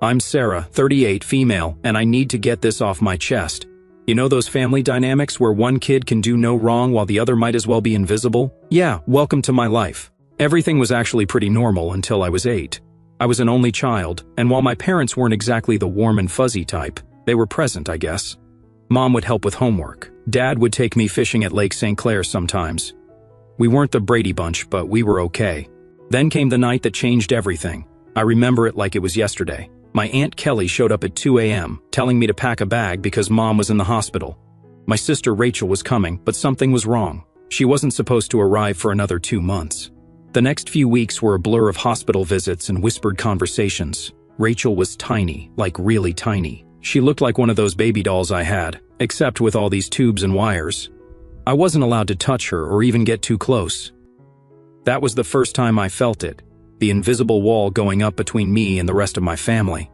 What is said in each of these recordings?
I'm Sarah, 38, female, and I need to get this off my chest. You know those family dynamics where one kid can do no wrong while the other might as well be invisible? Yeah, welcome to my life. Everything was actually pretty normal until I was 8. I was an only child, and while my parents weren't exactly the warm and fuzzy type, they were present, I guess. Mom would help with homework. Dad would take me fishing at Lake St. Clair sometimes. We weren't the Brady Bunch, but we were okay. Then came the night that changed everything. I remember it like it was yesterday. My Aunt Kelly showed up at 2 a.m., telling me to pack a bag because Mom was in the hospital. My sister Rachel was coming, but something was wrong. She wasn't supposed to arrive for another 2 months. The next few weeks were a blur of hospital visits and whispered conversations. Rachel was tiny, like really tiny. She looked like one of those baby dolls I had, except with all these tubes and wires. I wasn't allowed to touch her or even get too close. That was the first time I felt it, the invisible wall going up between me and the rest of my family.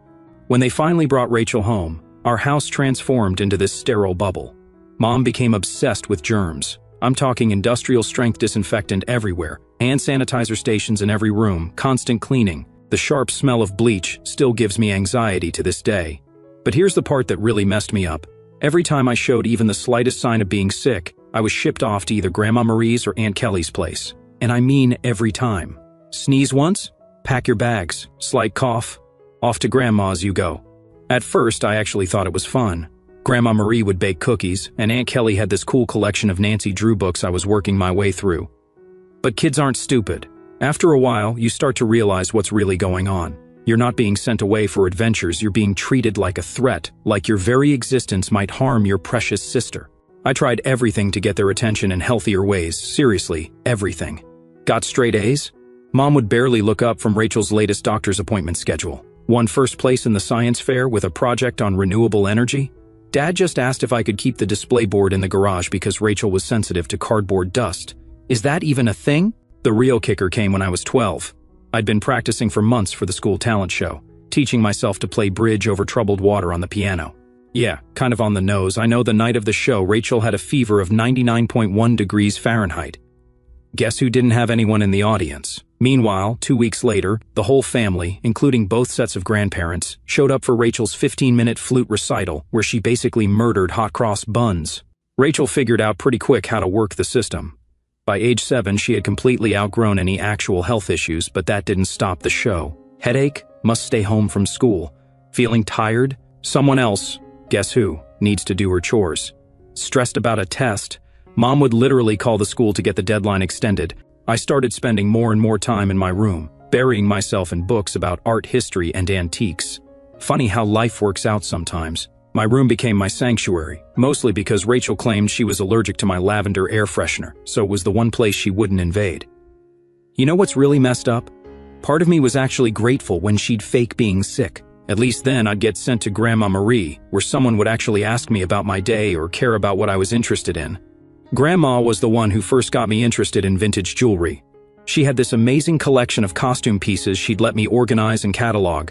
When they finally brought Rachel home, our house transformed into this sterile bubble. Mom became obsessed with germs. I'm talking industrial-strength disinfectant everywhere, hand sanitizer stations in every room, constant cleaning. The sharp smell of bleach still gives me anxiety to this day. But here's the part that really messed me up. Every time I showed even the slightest sign of being sick, I was shipped off to either Grandma Marie's or Aunt Kelly's place. And I mean every time. Sneeze once? Pack your bags. Slight cough? Off to Grandma's you go. At first, I actually thought it was fun. Grandma Marie would bake cookies, and Aunt Kelly had this cool collection of Nancy Drew books I was working my way through. But kids aren't stupid. After a while, you start to realize what's really going on. You're not being sent away for adventures, you're being treated like a threat, like your very existence might harm your precious sister. I tried everything to get their attention in healthier ways, seriously, everything. Got straight A's? Mom would barely look up from Rachel's latest doctor's appointment schedule. Won first place in the science fair with a project on renewable energy. Dad just asked if I could keep the display board in the garage because Rachel was sensitive to cardboard dust. Is that even a thing? The real kicker came when I was 12. I'd been practicing for months for the school talent show, teaching myself to play bridge over troubled water on the piano. Yeah, kind of on the nose, I know the night of the show Rachel had a fever of 99.1 degrees Fahrenheit. Guess who didn't have anyone in the audience? Meanwhile, 2 weeks later, the whole family, including both sets of grandparents, showed up for Rachel's 15-minute flute recital where she basically murdered hot cross buns. Rachel figured out pretty quick how to work the system. By age 7, she had completely outgrown any actual health issues, but that didn't stop the show. Headache? Must stay home from school. Feeling tired? Someone else, guess who, needs to do her chores. Stressed about a test? Mom would literally call the school to get the deadline extended. I started spending more and more time in my room, burying myself in books about art history and antiques. Funny how life works out sometimes. My room became my sanctuary, mostly because Rachel claimed she was allergic to my lavender air freshener, so it was the one place she wouldn't invade. You know what's really messed up? Part of me was actually grateful when she'd fake being sick. At least then I'd get sent to Grandma Marie, where someone would actually ask me about my day or care about what I was interested in. Grandma was the one who first got me interested in vintage jewelry. She had this amazing collection of costume pieces she'd let me organize and catalog.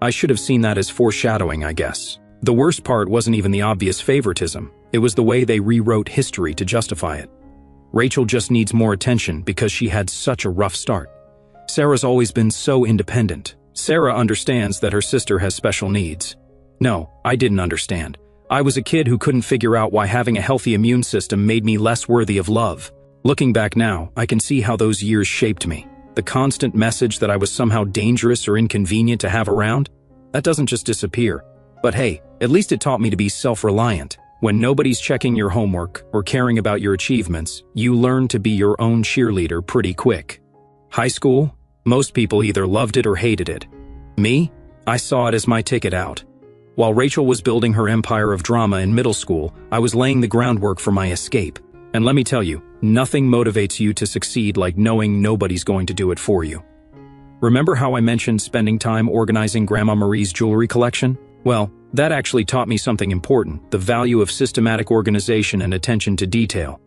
I should have seen that as foreshadowing, I guess. The worst part wasn't even the obvious favoritism. It was the way they rewrote history to justify it. Rachel just needs more attention because she had such a rough start. Sarah's always been so independent. Sarah understands that her sister has special needs. No, I didn't understand. I was a kid who couldn't figure out why having a healthy immune system made me less worthy of love. Looking back now, I can see how those years shaped me. The constant message that I was somehow dangerous or inconvenient to have around, that doesn't just disappear. But hey, at least it taught me to be self-reliant. When nobody's checking your homework or caring about your achievements, you learn to be your own cheerleader pretty quick. High school? Most people either loved it or hated it. Me? I saw it as my ticket out. While Rachel was building her empire of drama in middle school, I was laying the groundwork for my escape. And let me tell you, nothing motivates you to succeed like knowing nobody's going to do it for you. Remember how I mentioned spending time organizing Grandma Marie's jewelry collection? Well, that actually taught me something important, the value of systematic organization and attention to detail.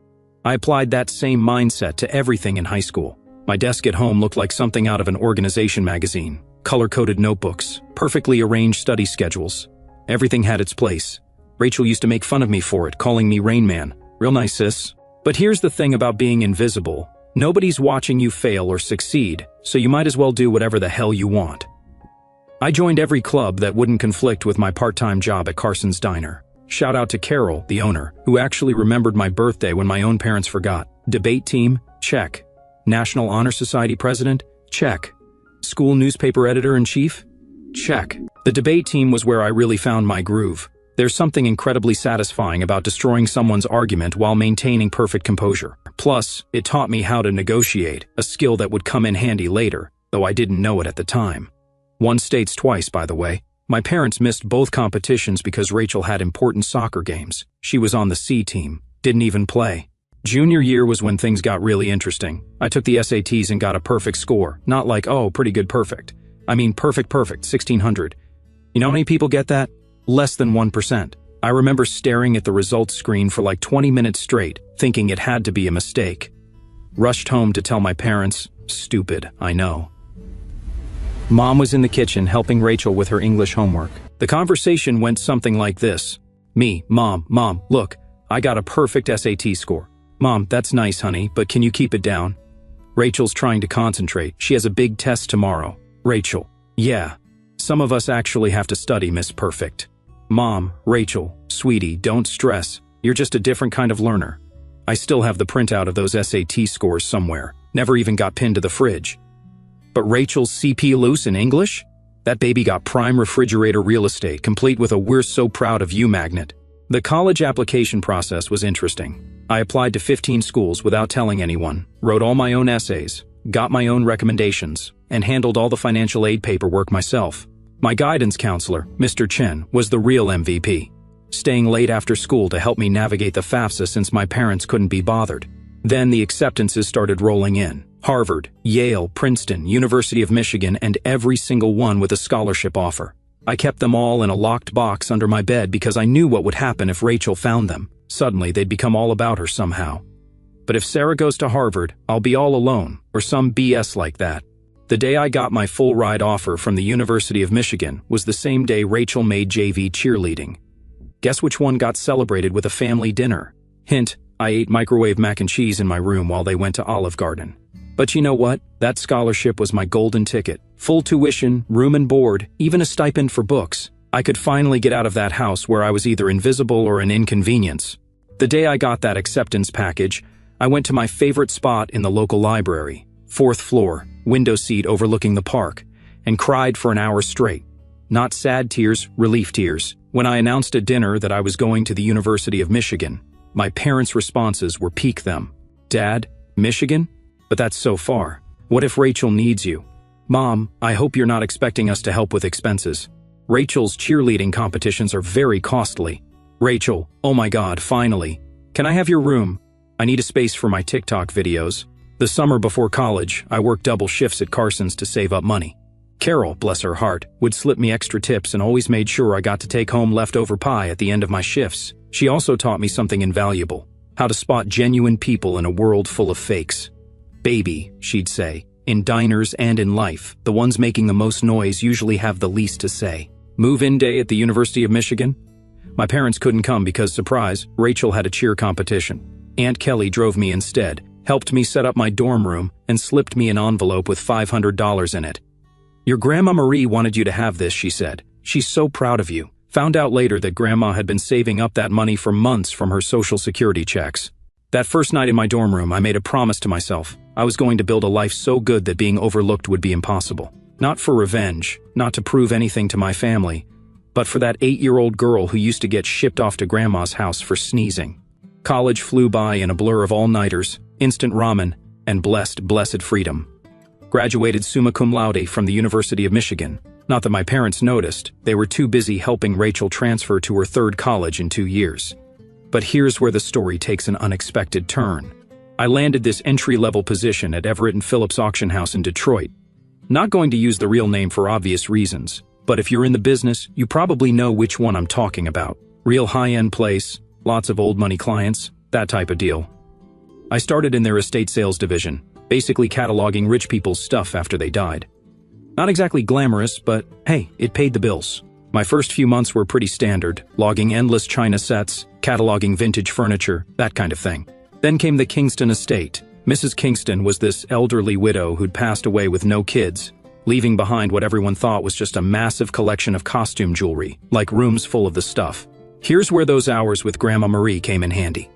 I applied that same mindset to everything in high school. My desk at home looked like something out of an organization magazine. Color-coded notebooks, perfectly arranged study schedules. Everything had its place. Rachel used to make fun of me for it, calling me Rain Man. Real nice, sis. But here's the thing about being invisible. Nobody's watching you fail or succeed, so you might as well do whatever the hell you want. I joined every club that wouldn't conflict with my part-time job at Carson's Diner. Shout out to Carol, the owner, who actually remembered my birthday when my own parents forgot. Debate team? Check. National Honor Society president? Check. School newspaper editor-in-chief? Check. The debate team was where I really found my groove. There's something incredibly satisfying about destroying someone's argument while maintaining perfect composure. Plus, it taught me how to negotiate, a skill that would come in handy later, though I didn't know it at the time. Once states twice, by the way. My parents missed both competitions because Rachel had important soccer games. She was on the C team, didn't even play. Junior year was when things got really interesting. I took the SATs and got a perfect score. Not like, oh, pretty good perfect. I mean perfect, 1600. You know how many people get that? Less than 1%. I remember staring at the results screen for like 20 minutes straight, thinking it had to be a mistake. Rushed home to tell my parents. Stupid, I know. Mom was in the kitchen helping Rachel with her English homework. The conversation went something like this. Me, Mom, look, I got a perfect SAT score. Mom, that's nice, honey, but can you keep it down? Rachel's trying to concentrate. She has a big test tomorrow. Rachel, yeah. Some of us actually have to study, Miss Perfect. Mom, Rachel, sweetie, don't stress. You're just a different kind of learner. I still have the printout of those SAT scores somewhere. Never even got pinned to the fridge. But Rachel's CP loose in English? That baby got prime refrigerator real estate, complete with a "we're so proud of you" magnet. The college application process was interesting. I applied to 15 schools without telling anyone, wrote all my own essays, got my own recommendations, and handled all the financial aid paperwork myself. My guidance counselor, Mr. Chen, was the real MVP, staying late after school to help me navigate the FAFSA since my parents couldn't be bothered. Then the acceptances started rolling in. Harvard, Yale, Princeton, University of Michigan, and every single one with a scholarship offer. I kept them all in a locked box under my bed because I knew what would happen if Rachel found them. Suddenly, they'd become all about her somehow. But if Sarah goes to Harvard, I'll be all alone, or some BS like that. The day I got my full ride offer from the University of Michigan was the same day Rachel made JV cheerleading. Guess which one got celebrated with a family dinner? Hint, I ate microwave mac and cheese in my room while they went to Olive Garden. But you know what? That scholarship was my golden ticket. Full tuition, room and board, even a stipend for books. I could finally get out of that house where I was either invisible or an inconvenience. The day I got that acceptance package, I went to my favorite spot in the local library, 4th floor, window seat overlooking the park, and cried for an hour straight. Not sad tears, relief tears. When I announced at dinner that I was going to the University of Michigan, my parents' responses were peak them. Dad, Michigan? But that's so far. What if Rachel needs you? Mom, I hope you're not expecting us to help with expenses. Rachel's cheerleading competitions are very costly. Rachel, oh my God, finally. Can I have your room? I need a space for my TikTok videos. The summer before college, I worked double shifts at Carson's to save up money. Carol, bless her heart, would slip me extra tips and always made sure I got to take home leftover pie at the end of my shifts. She also taught me something invaluable: how to spot genuine people in a world full of fakes. Baby, she'd say, in diners and in life, the ones making the most noise usually have the least to say. Move-in day at the University of Michigan? My parents couldn't come because, surprise, Rachel had a cheer competition. Aunt Kelly drove me instead, helped me set up my dorm room, and slipped me an envelope with $500 in it. Your Grandma Marie wanted you to have this, she said. She's so proud of you. Found out later that Grandma had been saving up that money for months from her Social Security checks. That first night in my dorm room, I made a promise to myself. I was going to build a life so good that being overlooked would be impossible. Not for revenge, not to prove anything to my family, but for that 8-year-old girl who used to get shipped off to Grandma's house for sneezing. College flew by in a blur of all-nighters, instant ramen, and blessed freedom. Graduated summa cum laude from the University of Michigan. Not that my parents noticed, they were too busy helping Rachel transfer to her 3rd college in 2 years. But here's where the story takes an unexpected turn. I landed this entry-level position at Everett & Phillips Auction House in Detroit. Not going to use the real name for obvious reasons, but if you're in the business, you probably know which one I'm talking about. Real high-end place, lots of old money clients, that type of deal. I started in their estate sales division, basically cataloging rich people's stuff after they died. Not exactly glamorous, but hey, it paid the bills. My first few months were pretty standard, logging endless china sets, cataloging vintage furniture, that kind of thing. Then came the Kingston estate. Mrs. Kingston was this elderly widow who'd passed away with no kids, leaving behind what everyone thought was just a massive collection of costume jewelry, like rooms full of the stuff. Here's where those hours with Grandma Marie came in handy.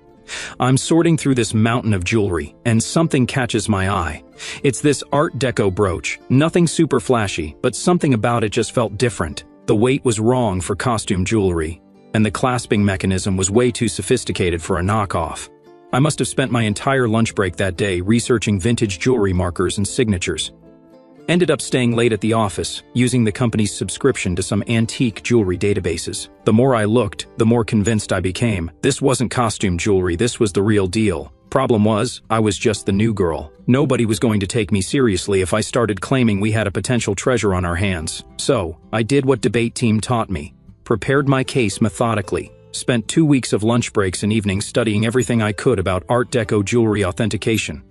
I'm sorting through this mountain of jewelry, and something catches my eye. It's this Art Deco brooch, nothing super flashy, but something about it just felt different. The weight was wrong for costume jewelry, and the clasping mechanism was way too sophisticated for a knockoff. I must have spent my entire lunch break that day researching vintage jewelry markers and signatures. Ended up staying late at the office, using the company's subscription to some antique jewelry databases. The more I looked, the more convinced I became. This wasn't costume jewelry, this was the real deal. Problem was, I was just the new girl. Nobody was going to take me seriously if I started claiming we had a potential treasure on our hands. So, I did what debate team taught me. Prepared my case methodically. Spent 2 weeks of lunch breaks and evenings studying everything I could about Art Deco jewelry authentication.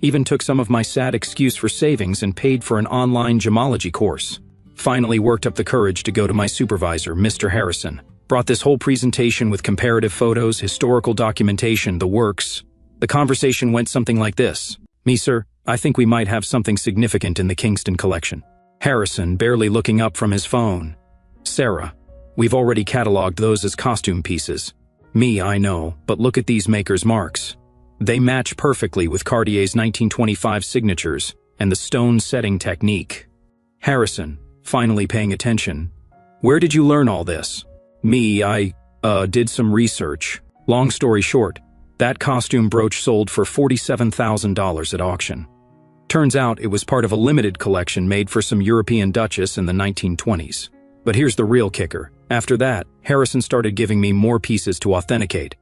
Even took some of my sad excuse for savings and paid for an online gemology course. Finally worked up the courage to go to my supervisor, Mr. Harrison. Brought this whole presentation with comparative photos, historical documentation, the works. The conversation went something like this. "Me, sir, I think we might have something significant in the Kingston collection." Harrison, barely looking up from his phone. "Sarah, we've already cataloged those as costume pieces." "Me, I know, but look at these makers' marks. They match perfectly with Cartier's 1925 signatures and the stone setting technique." Harrison, finally paying attention. "Where did you learn all this?" "Me, I did some research. Long story short, that costume brooch sold for $47,000 at auction. Turns out it was part of a limited collection made for some European duchess in the 1920s. But here's the real kicker. After that, Harrison started giving me more pieces to authenticate.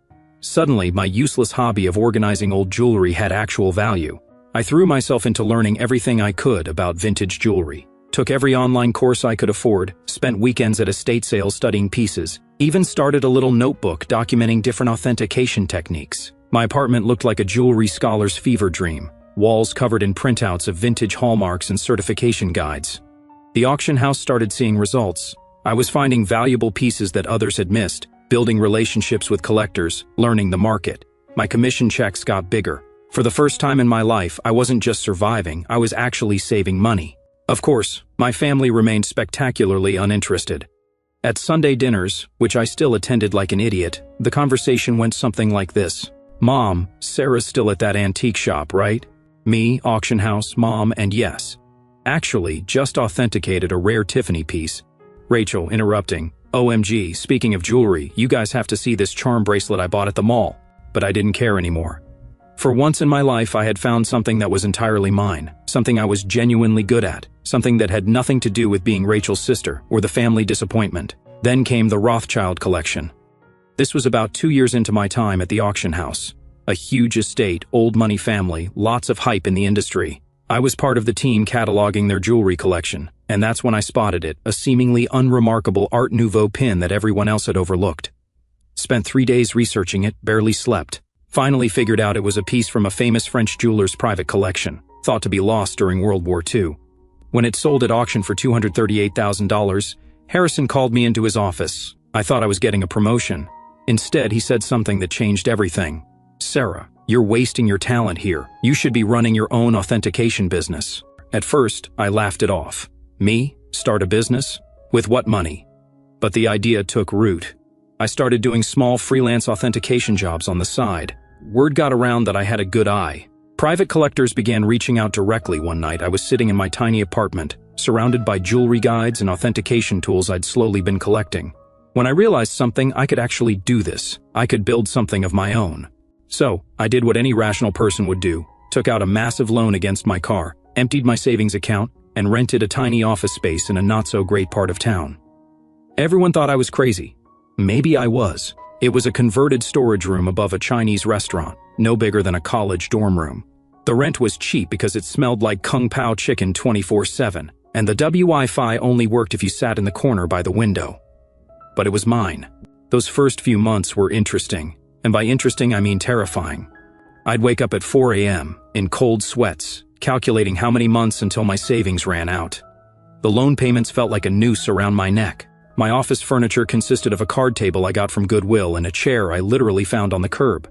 Suddenly, my useless hobby of organizing old jewelry had actual value. I threw myself into learning everything I could about vintage jewelry. Took every online course I could afford, spent weekends at estate sales studying pieces, even started a little notebook documenting different authentication techniques. My apartment looked like a jewelry scholar's fever dream, walls covered in printouts of vintage hallmarks and certification guides. The auction house started seeing results. I was finding valuable pieces that others had missed, building relationships with collectors, learning the market. My commission checks got bigger. For the first time in my life, I wasn't just surviving, I was actually saving money. Of course, my family remained spectacularly uninterested. At Sunday dinners, which I still attended like an idiot, the conversation went something like this. "Mom, Sarah's still at that antique shop, right?" Me, auction house, mom, and yes. Actually, just authenticated a rare Tiffany piece. Rachel, interrupting. "OMG, speaking of jewelry, you guys have to see this charm bracelet I bought at the mall." But I didn't care anymore. For once in my life, I had found something that was entirely mine, something I was genuinely good at, something that had nothing to do with being Rachel's sister or the family disappointment. Then came the Rothschild collection. This was about 2 years into my time at the auction house. A huge estate, old money family, lots of hype in the industry. I was part of the team cataloging their jewelry collection, and that's when I spotted it, a seemingly unremarkable Art Nouveau pin that everyone else had overlooked. Spent 3 days researching it, barely slept. Finally figured out it was a piece from a famous French jeweler's private collection, thought to be lost during World War II. When it sold at auction for $238,000, Harrison called me into his office. I thought I was getting a promotion. Instead, he said something that changed everything. "Sarah, you're wasting your talent here. You should be running your own authentication business." At first, I laughed it off. Me? Start a business? With what money? But the idea took root. I started doing small freelance authentication jobs on the side. Word got around that I had a good eye. Private collectors began reaching out directly. One night I was sitting in my tiny apartment, surrounded by jewelry guides and authentication tools I'd slowly been collecting. When I realized something, I could actually do this. I could build something of my own. So, I did what any rational person would do, took out a massive loan against my car, emptied my savings account, and rented a tiny office space in a not-so-great part of town. Everyone thought I was crazy. Maybe I was. It was a converted storage room above a Chinese restaurant, no bigger than a college dorm room. The rent was cheap because it smelled like Kung Pao chicken 24/7, and the Wi-Fi only worked if you sat in the corner by the window. But it was mine. Those first few months were interesting, and by interesting I mean terrifying. I'd wake up at 4 a.m., in cold sweats, calculating how many months until my savings ran out. The loan payments felt like a noose around my neck. My office furniture consisted of a card table I got from Goodwill and a chair I literally found on the curb.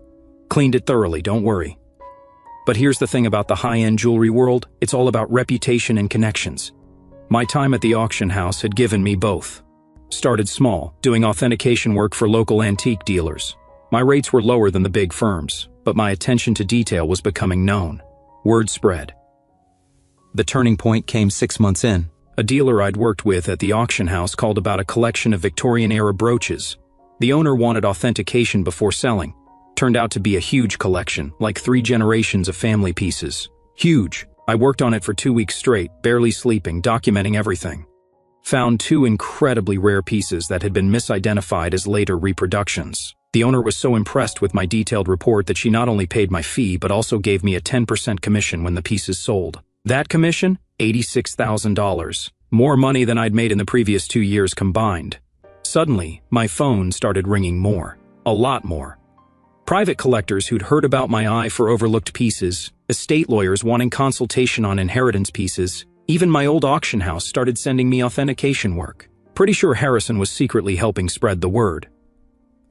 Cleaned it thoroughly, don't worry. But here's the thing about the high-end jewelry world, it's all about reputation and connections. My time at the auction house had given me both. Started small, doing authentication work for local antique dealers. My rates were lower than the big firms, but my attention to detail was becoming known. Word spread. The turning point came 6 months in. A dealer I'd worked with at the auction house called about a collection of Victorian-era brooches. The owner wanted authentication before selling. Turned out to be a huge collection, like 3 generations of family pieces. Huge. I worked on it for 2 weeks straight, barely sleeping, documenting everything. Found 2 incredibly rare pieces that had been misidentified as later reproductions. The owner was so impressed with my detailed report that she not only paid my fee but also gave me a 10% commission when the pieces sold. That commission? $86,000. More money than I'd made in the previous 2 years combined. Suddenly, my phone started ringing more. A lot more. Private collectors who'd heard about my eye for overlooked pieces, estate lawyers wanting consultation on inheritance pieces, even my old auction house started sending me authentication work. Pretty sure Harrison was secretly helping spread the word.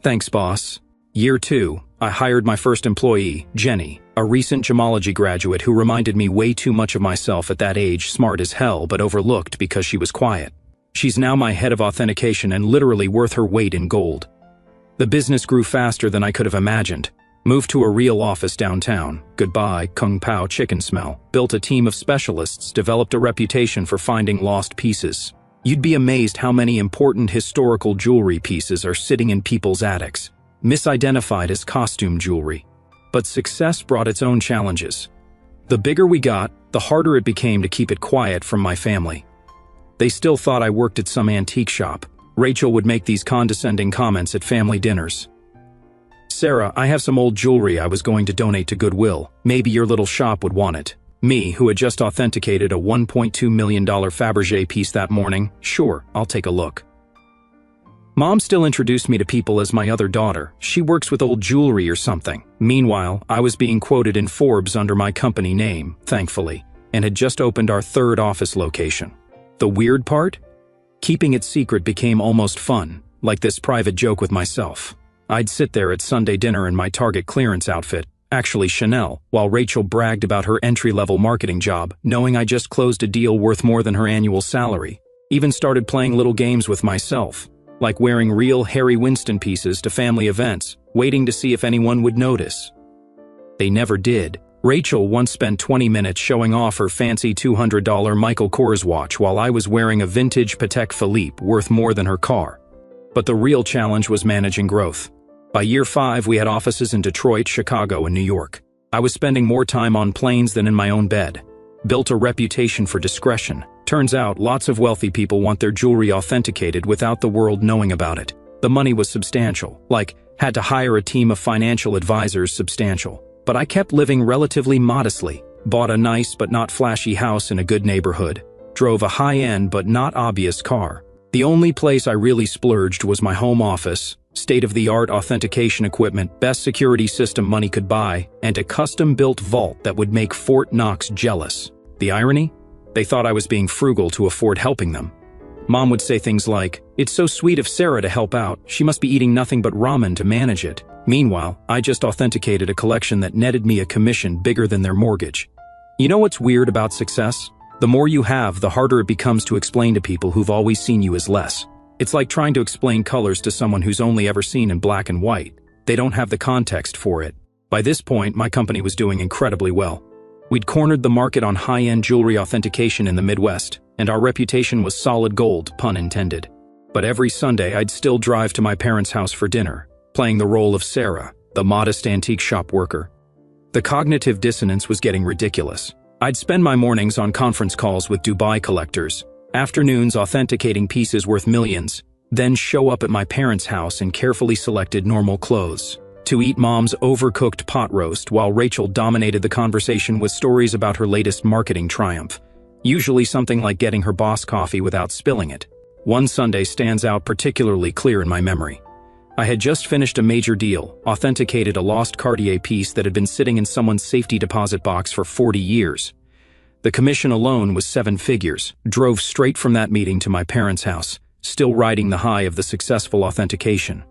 Thanks, boss. Year 2, I hired my first employee, Jenny, a recent gemology graduate who reminded me way too much of myself at that age, smart as hell but overlooked because she was quiet. She's now my head of authentication and literally worth her weight in gold. The business grew faster than I could have imagined. Moved to a real office downtown. Goodbye, Kung Pao chicken smell. Built a team of specialists, developed a reputation for finding lost pieces. You'd be amazed how many important historical jewelry pieces are sitting in people's attics, misidentified as costume jewelry. But success brought its own challenges. The bigger we got, the harder it became to keep it quiet from my family. They still thought I worked at some antique shop. Rachel would make these condescending comments at family dinners. Sarah, I have some old jewelry I was going to donate to Goodwill. Maybe your little shop would want it. Me, who had just authenticated a $1.2 million Fabergé piece that morning, sure, I'll take a look. Mom still introduced me to people as my other daughter. She works with old jewelry or something. Meanwhile, I was being quoted in Forbes under my company name, thankfully, and had just opened our 3rd office location. The weird part? Keeping it secret became almost fun, like this private joke with myself. I'd sit there at Sunday dinner in my Target clearance outfit, actually Chanel, while Rachel bragged about her entry-level marketing job, knowing I just closed a deal worth more than her annual salary. Even started playing little games with myself, like wearing real Harry Winston pieces to family events, waiting to see if anyone would notice. They never did. Rachel once spent 20 minutes showing off her fancy $200 Michael Kors watch while I was wearing a vintage Patek Philippe worth more than her car. But the real challenge was managing growth. By year 5, we had offices in Detroit, Chicago, and New York. I was spending more time on planes than in my own bed. Built a reputation for discretion. Turns out, lots of wealthy people want their jewelry authenticated without the world knowing about it. The money was substantial, like, had to hire a team of financial advisors substantial. But I kept living relatively modestly. Bought a nice but not flashy house in a good neighborhood. Drove a high-end but not obvious car. The only place I really splurged was my home office, state-of-the-art authentication equipment, best security system money could buy, and a custom-built vault that would make Fort Knox jealous. The irony? They thought I was being frugal to afford helping them. Mom would say things like, "It's so sweet of Sarah to help out. She must be eating nothing but ramen to manage it." Meanwhile, I just authenticated a collection that netted me a commission bigger than their mortgage. You know what's weird about success? The more you have, the harder it becomes to explain to people who've always seen you as less. It's like trying to explain colors to someone who's only ever seen in black and white. They don't have the context for it. By this point, my company was doing incredibly well. We'd cornered the market on high-end jewelry authentication in the Midwest, and our reputation was solid gold, pun intended. But every Sunday, I'd still drive to my parents' house for dinner, playing the role of Sarah, the modest antique shop worker. The cognitive dissonance was getting ridiculous. I'd spend my mornings on conference calls with Dubai collectors, afternoons authenticating pieces worth millions, then show up at my parents' house in carefully selected normal clothes, to eat Mom's overcooked pot roast while Rachel dominated the conversation with stories about her latest marketing triumph, usually something like getting her boss coffee without spilling it. One Sunday stands out particularly clear in my memory. I had just finished a major deal, authenticated a lost Cartier piece that had been sitting in someone's safety deposit box for 40 years. The commission alone was 7 figures. Drove straight from that meeting to my parents' house, still riding the high of the successful authentication.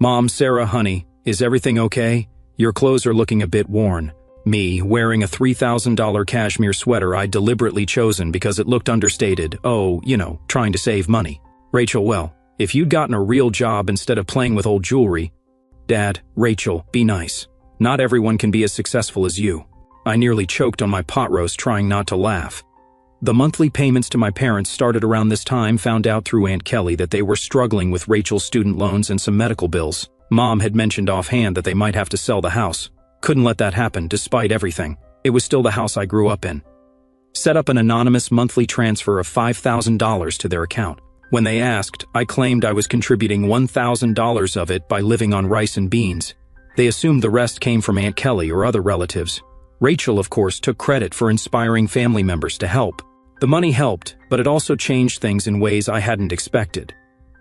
"Mom, Sarah, honey, is everything okay? Your clothes are looking a bit worn." Me, wearing a $3,000 cashmere sweater I'd deliberately chosen because it looked understated. Oh, trying to save money. Rachel, well, if you'd gotten a real job instead of playing with old jewelry. Dad, Rachel, be nice. Not everyone can be as successful as you. I nearly choked on my pot roast trying not to laugh. The monthly payments to my parents started around this time. Found out through Aunt Kelly that they were struggling with Rachel's student loans and some medical bills. Mom had mentioned offhand that they might have to sell the house. Couldn't let that happen despite everything. It was still the house I grew up in. Set up an anonymous monthly transfer of $5,000 to their account. When they asked, I claimed I was contributing $1,000 of it by living on rice and beans. They assumed the rest came from Aunt Kelly or other relatives. Rachel, of course, took credit for inspiring family members to help. The money helped, but it also changed things in ways I hadn't expected.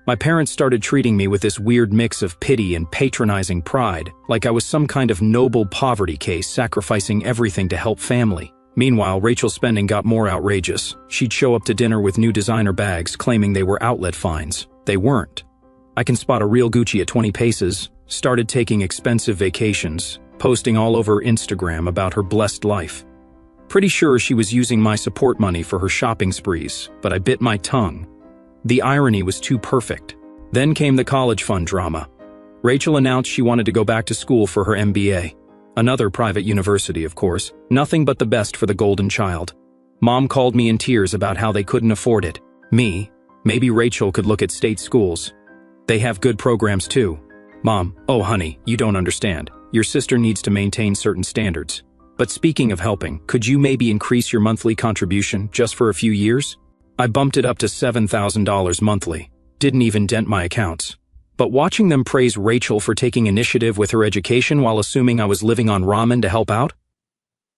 My parents started treating me with this weird mix of pity and patronizing pride, like I was some kind of noble poverty case sacrificing everything to help family. Meanwhile, Rachel's spending got more outrageous. She'd show up to dinner with new designer bags, claiming they were outlet finds. They weren't. I can spot a real Gucci at 20 paces, started taking expensive vacations, posting all over Instagram about her blessed life. Pretty sure she was using my support money for her shopping sprees, but I bit my tongue. The irony was too perfect. Then came the college fund drama. Rachel announced she wanted to go back to school for her MBA. Another private university, of course. Nothing but the best for the golden child. Mom called me in tears about how they couldn't afford it. Me, maybe Rachel could look at state schools. They have good programs too. Mom, oh honey, you don't understand. Your sister needs to maintain certain standards. But speaking of helping, could you maybe increase your monthly contribution just for a few years? I bumped it up to $7,000 monthly. Didn't even dent my accounts. But watching them praise Rachel for taking initiative with her education while assuming I was living on ramen to help out?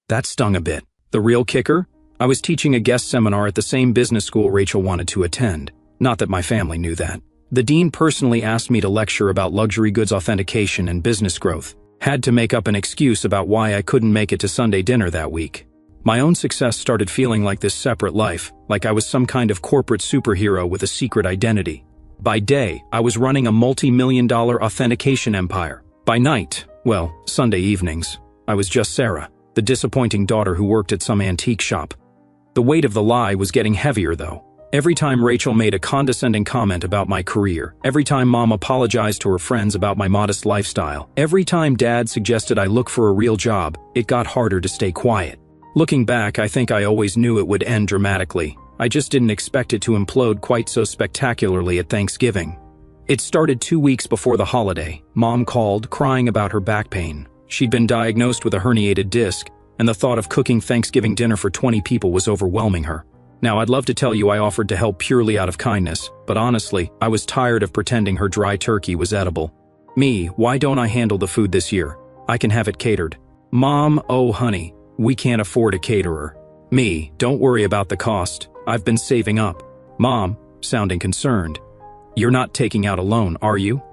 That stung a bit. The real kicker? I was teaching a guest seminar at the same business school Rachel wanted to attend. Not that my family knew that. The dean personally asked me to lecture about luxury goods authentication and business growth. Had to make up an excuse about why I couldn't make it to Sunday dinner that week. My own success started feeling like this separate life, like I was some kind of corporate superhero with a secret identity. By day, I was running a multi-million-dollar authentication empire. By night, well, Sunday evenings, I was just Sarah, the disappointing daughter who worked at some antique shop. The weight of the lie was getting heavier, though. Every time Rachel made a condescending comment about my career, every time Mom apologized to her friends about my modest lifestyle, every time Dad suggested I look for a real job, it got harder to stay quiet. Looking back, I think I always knew it would end dramatically. I just didn't expect it to implode quite so spectacularly at Thanksgiving. It started 2 weeks before the holiday. Mom called, crying about her back pain. She'd been diagnosed with a herniated disc, and the thought of cooking Thanksgiving dinner for 20 people was overwhelming her. Now, I'd love to tell you I offered to help purely out of kindness, but honestly, I was tired of pretending her dry turkey was edible. Me, why don't I handle the food this year? I can have it catered. Mom, oh honey, we can't afford a caterer. Me, don't worry about the cost. I've been saving up. Mom, sounding concerned. You're not taking out a loan, are you?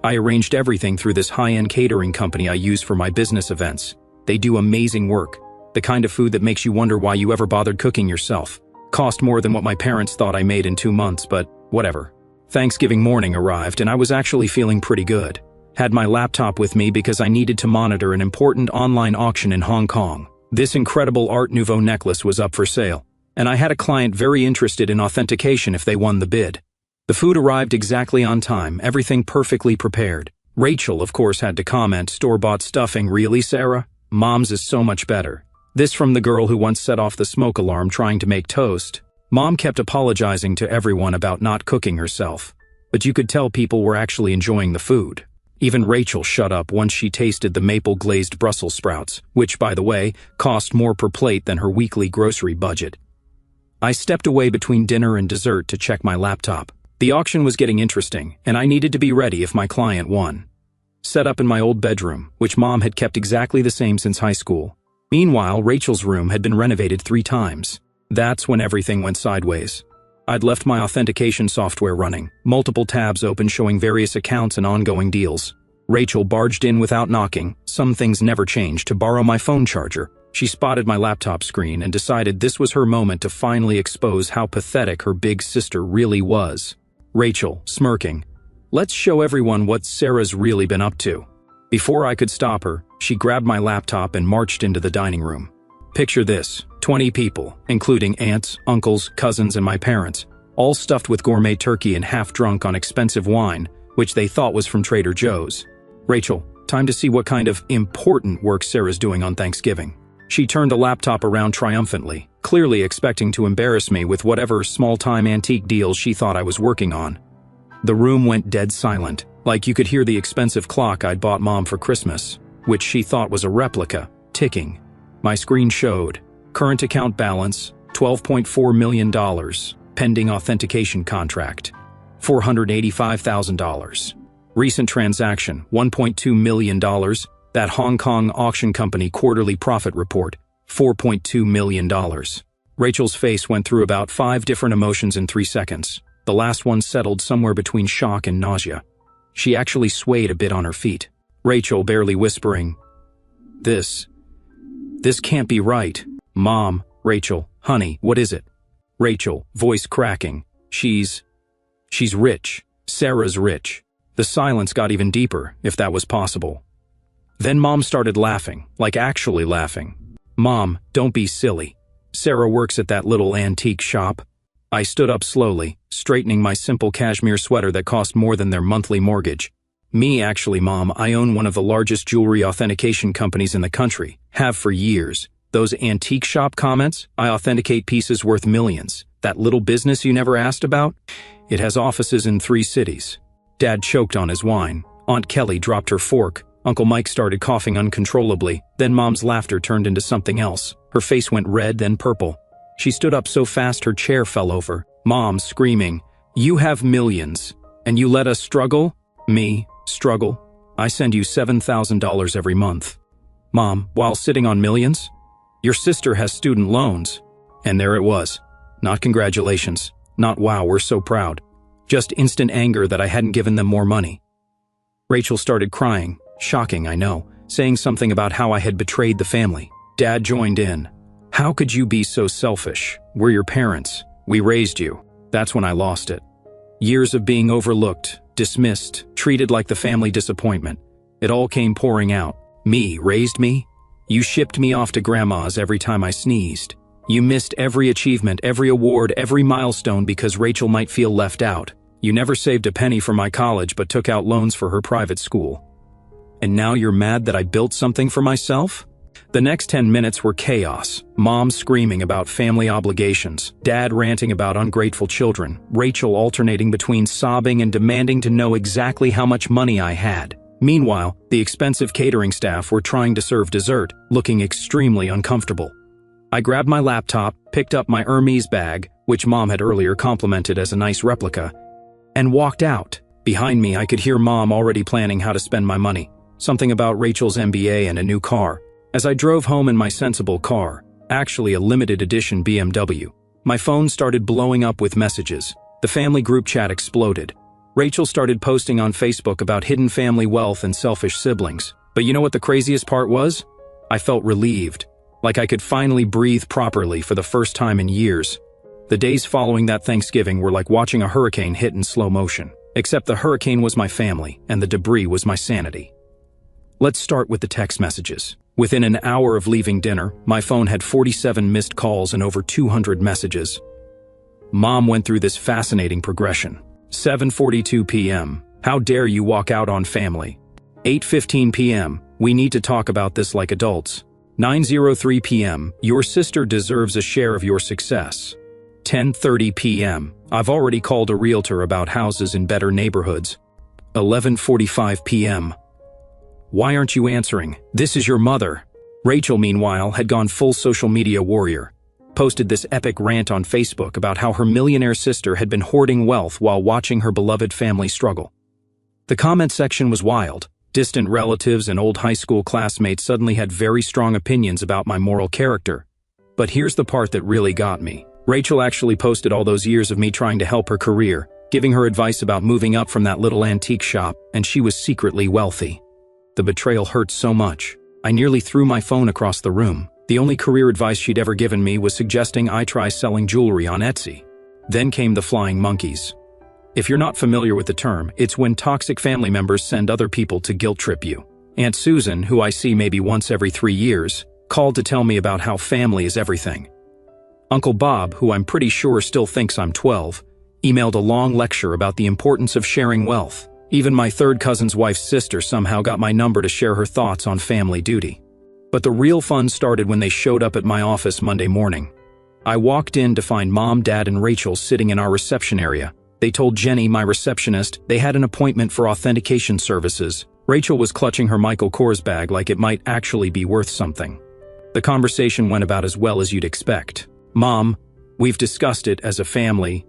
I arranged everything through this high-end catering company I use for my business events. They do amazing work. The kind of food that makes you wonder why you ever bothered cooking yourself. Cost more than what my parents thought I made in 2 months, but whatever. Thanksgiving morning arrived and I was actually feeling pretty good. Had my laptop with me because I needed to monitor an important online auction in Hong Kong. This incredible Art Nouveau necklace was up for sale, and I had a client very interested in authentication if they won the bid. The food arrived exactly on time, everything perfectly prepared. Rachel, of course, had to comment, "Store-bought stuffing, really, Sarah? Mom's is so much better." This from the girl who once set off the smoke alarm trying to make toast. Mom kept apologizing to everyone about not cooking herself, but you could tell people were actually enjoying the food. Even Rachel shut up once she tasted the maple-glazed Brussels sprouts, which, by the way, cost more per plate than her weekly grocery budget. I stepped away between dinner and dessert to check my laptop. The auction was getting interesting, and I needed to be ready if my client won. Set up in my old bedroom, which Mom had kept exactly the same since high school. Meanwhile, Rachel's room had been renovated 3 times. That's when everything went sideways. I'd left my authentication software running, multiple tabs open showing various accounts and ongoing deals. Rachel barged in without knocking, some things never changed, to borrow my phone charger. She spotted my laptop screen and decided this was her moment to finally expose how pathetic her big sister really was. Rachel, smirking, "Let's show everyone what Sarah's really been up to." Before I could stop her, She grabbed my laptop and marched into the dining room. Picture this, 20 people, including aunts, uncles, cousins, and my parents, all stuffed with gourmet turkey and half drunk on expensive wine, which they thought was from Trader Joe's. "Rachel, time to see what kind of important work Sarah's doing on Thanksgiving." She turned the laptop around triumphantly, clearly expecting to embarrass me with whatever small-time antique deals she thought I was working on. The room went dead silent, like you could hear the expensive clock I'd bought Mom for Christmas, which she thought was a replica, ticking. My screen showed, current account balance, $12.4 million, pending authentication contract, $485,000. Recent transaction, $1.2 million, that Hong Kong auction company quarterly profit report, $4.2 million. Rachel's face went through about 5 different emotions in 3 seconds. The last one settled somewhere between shock and nausea. She actually swayed a bit on her feet. Rachel barely whispering, This can't be right. Mom, Rachel, honey, what is it? Rachel, voice cracking. She's rich. Sarah's rich. The silence got even deeper, if that was possible. Then Mom started laughing, like actually laughing. Mom, don't be silly. Sarah works at that little antique shop. I stood up slowly, straightening my simple cashmere sweater that cost more than their monthly mortgage. Me, actually, Mom, I own one of the largest jewelry authentication companies in the country. Have for years. Those antique shop comments? I authenticate pieces worth millions. That little business you never asked about? It has offices in 3 cities. Dad choked on his wine. Aunt Kelly dropped her fork. Uncle Mike started coughing uncontrollably. Then Mom's laughter turned into something else. Her face went red, then purple. She stood up so fast her chair fell over. Mom screaming, "You have millions, and you let us struggle?" Me, struggle? I send you $7,000 every month. Mom, while sitting on millions? Your sister has student loans. And there it was. Not congratulations. Not wow, we're so proud. Just instant anger that I hadn't given them more money. Rachel started crying. Shocking, I know. Saying something about how I had betrayed the family. Dad joined in. How could you be so selfish? We're your parents. We raised you. That's when I lost it. Years of being overlooked, dismissed, treated like the family disappointment. It all came pouring out. Me raised me? You shipped me off to grandma's every time I sneezed. You missed every achievement, every award, every milestone because Rachel might feel left out. You never saved a penny for my college but took out loans for her private school. And now you're mad that I built something for myself? The next 10 minutes were chaos. Mom screaming about family obligations, Dad ranting about ungrateful children, Rachel alternating between sobbing and demanding to know exactly how much money I had. Meanwhile, the expensive catering staff were trying to serve dessert, looking extremely uncomfortable. I grabbed my laptop, picked up my Hermes bag, which Mom had earlier complimented as a nice replica, and walked out. Behind me, I could hear Mom already planning how to spend my money. Something about Rachel's MBA and a new car. As I drove home in my sensible car, actually a limited edition BMW, my phone started blowing up with messages. The family group chat exploded. Rachel started posting on Facebook about hidden family wealth and selfish siblings. But you know what the craziest part was? I felt relieved, like I could finally breathe properly for the first time in years. The days following that Thanksgiving were like watching a hurricane hit in slow motion, except the hurricane was my family and the debris was my sanity. Let's start with the text messages. Within an hour of leaving dinner, my phone had 47 missed calls and over 200 messages. Mom went through this fascinating progression. 7:42 p.m. How dare you walk out on family? 8:15 p.m. We need to talk about this like adults. 9:03 p.m. Your sister deserves a share of your success. 10:30 p.m. I've already called a realtor about houses in better neighborhoods. 11:45 p.m. Why aren't you answering? This is your mother. Rachel, meanwhile, had gone full social media warrior. Posted this epic rant on Facebook about how her millionaire sister had been hoarding wealth while watching her beloved family struggle. The comment section was wild. Distant relatives and old high school classmates suddenly had very strong opinions about my moral character. But here's the part that really got me. Rachel actually posted all those years of me trying to help her career, giving her advice about moving up from that little antique shop, and she was secretly wealthy. The betrayal hurt so much. I nearly threw my phone across the room. The only career advice she'd ever given me was suggesting I try selling jewelry on Etsy. Then came the flying monkeys. If you're not familiar with the term, it's when toxic family members send other people to guilt trip you. Aunt Susan, who I see maybe once every 3 years, called to tell me about how family is everything. Uncle Bob, who I'm pretty sure still thinks I'm 12, emailed a long lecture about the importance of sharing wealth. Even my third cousin's wife's sister somehow got my number to share her thoughts on family duty. But the real fun started when they showed up at my office Monday morning. I walked in to find Mom, Dad, and Rachel sitting in our reception area. They told Jenny, my receptionist, they had an appointment for authentication services. Rachel was clutching her Michael Kors bag like it might actually be worth something. The conversation went about as well as you'd expect. Mom, we've discussed it as a family.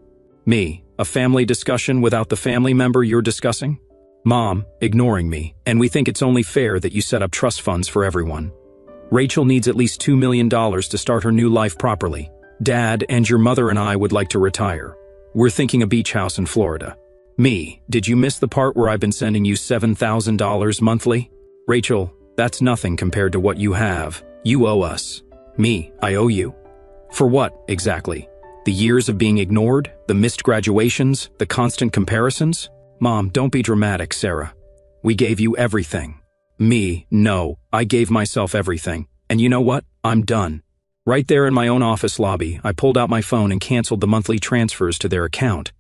Me, a family discussion without the family member you're discussing? Mom, ignoring me, and we think it's only fair that you set up trust funds for everyone. Rachel needs at least $2 million to start her new life properly. Dad and your mother and I would like to retire. We're thinking a beach house in Florida. Me, did you miss the part where I've been sending you $7,000 monthly? Rachel, that's nothing compared to what you have. You owe us. Me, I owe you. For what, exactly? The years of being ignored? The missed graduations? The constant comparisons? Mom, don't be dramatic, Sarah. We gave you everything. Me, no, I gave myself everything. And you know what? I'm done. Right there in my own office lobby, I pulled out my phone and canceled the monthly transfers to their account.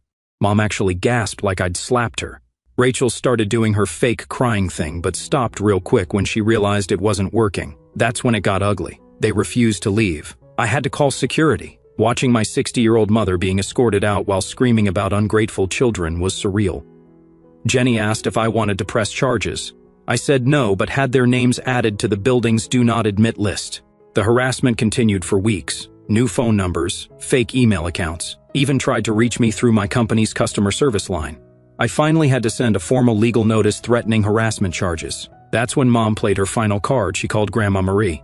Mom actually gasped like I'd slapped her. Rachel started doing her fake crying thing, but stopped real quick when she realized it wasn't working. That's when it got ugly. They refused to leave. I had to call security. Watching my 60-year-old mother being escorted out while screaming about ungrateful children was surreal. Jenny asked if I wanted to press charges. I said no, but had their names added to the building's do not admit list. The harassment continued for weeks. New phone numbers, fake email accounts, even tried to reach me through my company's customer service line. I finally had to send a formal legal notice threatening harassment charges. That's when Mom played her final card. She called Grandma Marie.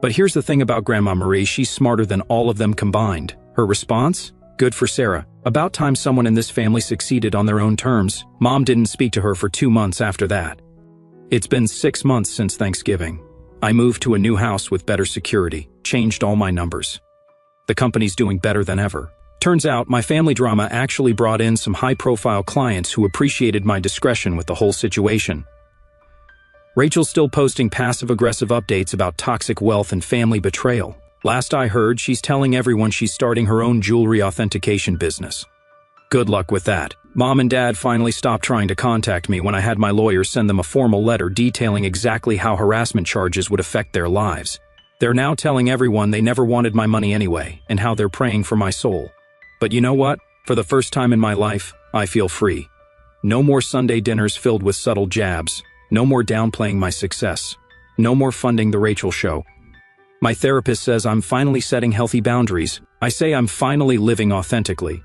But here's the thing about Grandma Marie, she's smarter than all of them combined. Her response? Good for Sarah. About time someone in this family succeeded on their own terms. Mom didn't speak to her for 2 months after that. It's been 6 months since Thanksgiving. I moved to a new house with better security, changed all my numbers. The company's doing better than ever. Turns out my family drama actually brought in some high-profile clients who appreciated my discretion with the whole situation. Rachel's still posting passive-aggressive updates about toxic wealth and family betrayal. Last I heard, she's telling everyone she's starting her own jewelry authentication business. Good luck with that. Mom and Dad finally stopped trying to contact me when I had my lawyer send them a formal letter detailing exactly how harassment charges would affect their lives. They're now telling everyone they never wanted my money anyway, and how they're praying for my soul. But you know what? For the first time in my life, I feel free. No more Sunday dinners filled with subtle jabs. No more downplaying my success. No more funding the Rachel show. My therapist says I'm finally setting healthy boundaries. I say I'm finally living authentically.